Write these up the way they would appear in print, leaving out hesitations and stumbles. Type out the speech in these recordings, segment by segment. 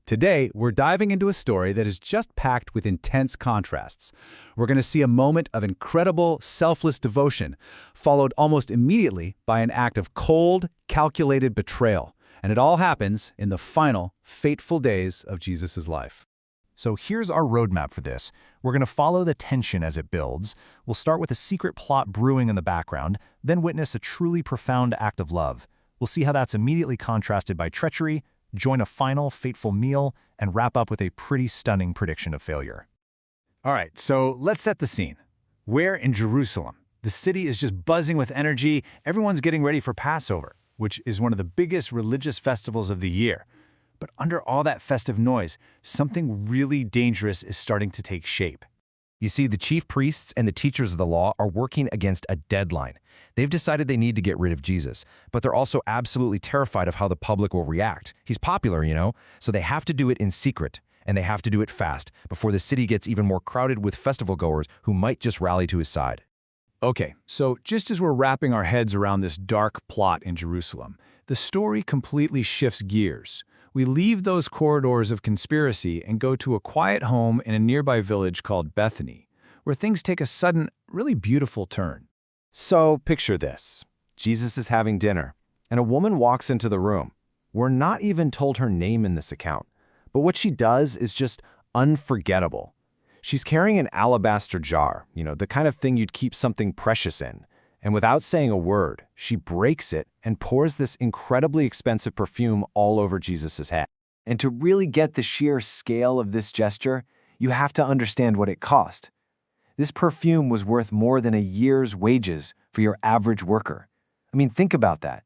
Today, we're diving into a story that is just packed with intense contrasts. We're going to see a moment of incredible, selfless devotion, followed almost immediately by an act of cold, calculated betrayal. And it all happens in the final, fateful days of Jesus' life. So here's our roadmap for this. We're going to follow the tension as it builds. We'll start with a secret plot brewing in the background, then witness a truly profound act of love. We'll see how that's immediately contrasted by treachery, join a final, fateful meal, and wrap up with a pretty stunning prediction of failure. All right, so let's set the scene. We're in Jerusalem. The city is just buzzing with energy. Everyone's getting ready for Passover, which is one of the biggest religious festivals of the year. But under all that festive noise, something really dangerous is starting to take shape. You see, the chief priests and the teachers of the law are working against a deadline. They've decided they need to get rid of Jesus, but they're also absolutely terrified of how the public will react. He's popular, so they have to do it in secret, and they have to do it fast before the city gets even more crowded with festival goers who might just rally to his side. Okay, so just as we're wrapping our heads around this dark plot in Jerusalem, the story completely shifts gears. We leave those corridors of conspiracy and go to a quiet home in a nearby village called Bethany, where things take a sudden, really beautiful turn. So picture this. Jesus is having dinner, and a woman walks into the room. We're not even told her name in this account, but what she does is just unforgettable. She's carrying an alabaster jar, the kind of thing you'd keep something precious in. And without saying a word, she breaks it and pours this incredibly expensive perfume all over Jesus' head. And to really get the sheer scale of this gesture, you have to understand what it cost. This perfume was worth more than a year's wages for your average worker. I mean, think about that.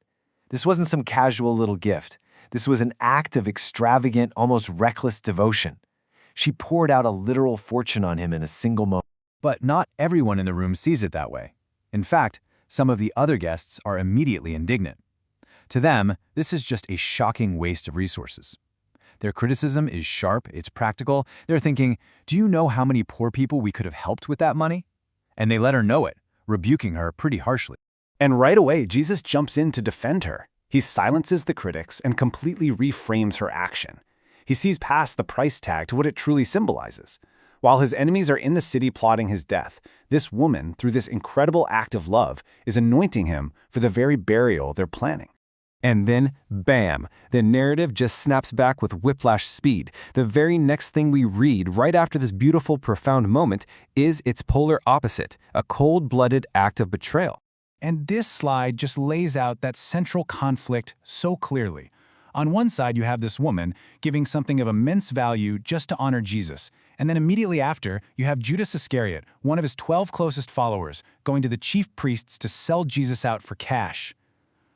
This wasn't some casual little gift. This was an act of extravagant, almost reckless devotion. She poured out a literal fortune on him in a single moment. But not everyone in the room sees it that way. In fact, some of the other guests are immediately indignant. To them, this is just a shocking waste of resources. Their criticism is sharp, it's practical. They're thinking, do you know how many poor people we could have helped with that money? And they let her know it, rebuking her pretty harshly. And right away, Jesus jumps in to defend her. He silences the critics and completely reframes her action. He sees past the price tag to what it truly symbolizes. While his enemies are in the city plotting his death, this woman, through this incredible act of love, is anointing him for the very burial they're planning. And then, bam, the narrative just snaps back with whiplash speed. The very next thing we read right after this beautiful, profound moment is its polar opposite, a cold-blooded act of betrayal. And this slide just lays out that central conflict so clearly. On one side, you have this woman giving something of immense value just to honor Jesus. And then immediately after, you have Judas Iscariot, one of his 12 closest followers, going to the chief priests to sell Jesus out for cash.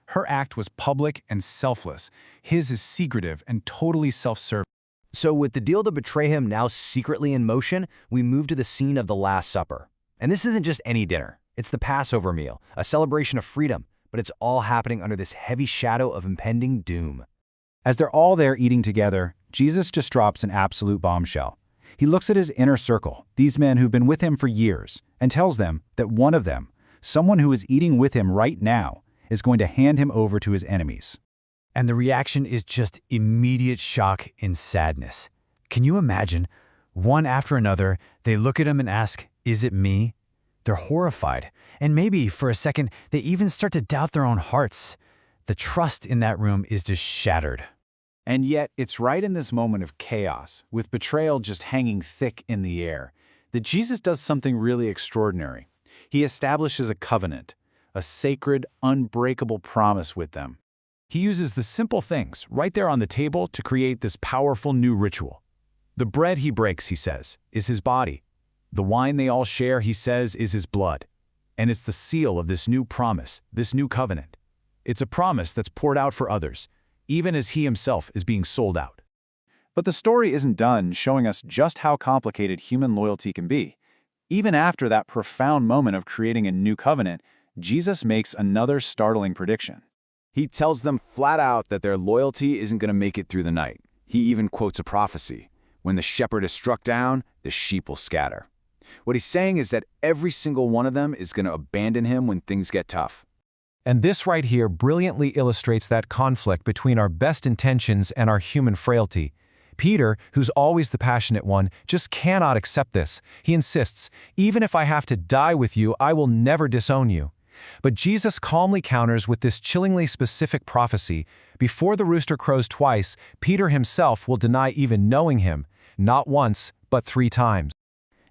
Her act was public and selfless. His is secretive and totally self-serving. So with the deal to betray him now secretly in motion, we move to the scene of the Last Supper. And this isn't just any dinner. It's the Passover meal, a celebration of freedom, but it's all happening under this heavy shadow of impending doom. As they're all there eating together, Jesus just drops an absolute bombshell. He looks at his inner circle, these men who've been with him for years, and tells them that one of them, someone who is eating with him right now, is going to hand him over to his enemies. And the reaction is just immediate shock and sadness. Can you imagine? One after another, they look at him and ask, "Is it me?" They're horrified. And maybe, for a second, they even start to doubt their own hearts. The trust in that room is just shattered. And yet, it's right in this moment of chaos, with betrayal just hanging thick in the air, that Jesus does something really extraordinary. He establishes a covenant, a sacred, unbreakable promise with them. He uses the simple things right there on the table to create this powerful new ritual. The bread he breaks, he says, is his body. The wine they all share, he says, is his blood. And it's the seal of this new promise, this new covenant. It's a promise that's poured out for others, even as he himself is being sold out. But the story isn't done showing us just how complicated human loyalty can be. Even after that profound moment of creating a new covenant, Jesus makes another startling prediction. He tells them flat out that their loyalty isn't going to make it through the night. He even quotes a prophecy. When the shepherd is struck down, the sheep will scatter. What he's saying is that every single one of them is going to abandon him when things get tough. And this right here brilliantly illustrates that conflict between our best intentions and our human frailty. Peter, who's always the passionate one, just cannot accept this. He insists, "Even if I have to die with you, I will never disown you." But Jesus calmly counters with this chillingly specific prophecy. Before the rooster crows twice, Peter himself will deny even knowing him, not once, but 3 times.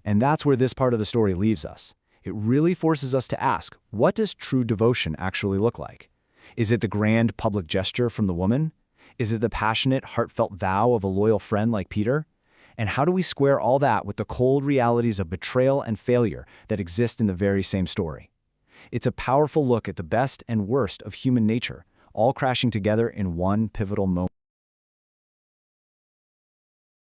And that's where this part of the story leaves us. It really forces us to ask, what does true devotion actually look like? Is it the grand public gesture from the woman? Is it the passionate, heartfelt vow of a loyal friend like Peter? And how do we square all that with the cold realities of betrayal and failure that exist in the very same story? It's a powerful look at the best and worst of human nature, all crashing together in one pivotal moment.